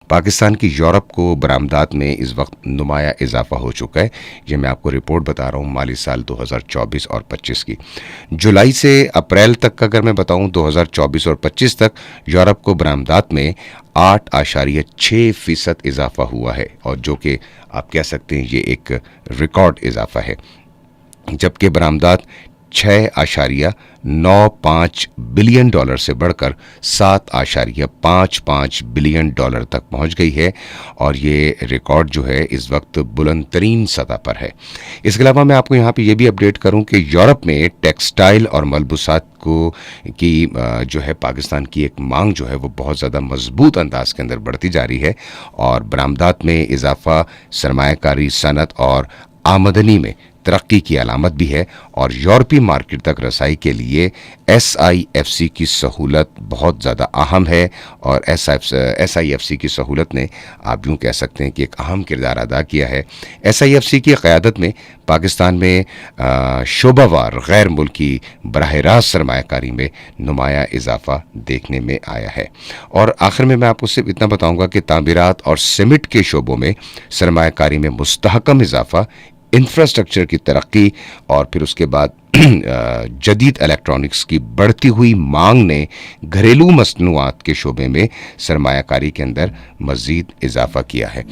پاکستان کی یورپ کو برآمدات میں اس وقت نمایاں اضافہ ہو چکا ہے. یہ میں آپ کو رپورٹ بتا رہا ہوں مالی سال 2024 اور 25 کی. جولائی سے اپریل تک کا اگر میں بتاؤں 2024 اور 25 تک یورپ کو برآمدات میں 8.6% اضافہ ہوا ہے، اور جو کہ آپ کہہ سکتے ہیں یہ ایک ریکارڈ اضافہ ہے. جبکہ برآمدات 6.95 بلین ڈالر سے بڑھ کر 7.55 بلین ڈالر تک پہنچ گئی ہے، اور یہ ریکارڈ جو ہے اس وقت بلند ترین سطح پر ہے. اس کے علاوہ میں آپ کو یہاں پہ یہ بھی اپڈیٹ کروں کہ یورپ میں ٹیکسٹائل اور ملبوسات کی جو ہے پاکستان کی ایک مانگ جو ہے وہ بہت زیادہ مضبوط انداز کے اندر بڑھتی جا رہی ہے، اور برآمدات میں اضافہ سرمایہ کاری، صنعت اور آمدنی میں ترقی کی علامت بھی ہے. اور یورپی مارکیٹ تک رسائی کے لیے SIFC کی سہولت بہت زیادہ اہم ہے، اور SIFC کی سہولت نے آپ یوں کہہ سکتے ہیں کہ ایک اہم کردار ادا کیا ہے. SIFC کی قیادت میں پاکستان میں شعبہ وار غیر ملکی براہ راست سرمایہ کاری میں نمایاں اضافہ دیکھنے میں آیا ہے. اور آخر میں آپ کو صرف اتنا بتاؤں گا کہ تعمیرات اور سیمنٹ کے شعبوں میں سرمایہ کاری میں مستحکم اضافہ، انفراسٹرکچر کی ترقی، اور پھر اس کے بعد جدید الیکٹرانکس کی بڑھتی ہوئی مانگ نے گھریلو مصنوعات کے شعبے میں سرمایہ کاری کے اندر مزید اضافہ کیا ہے.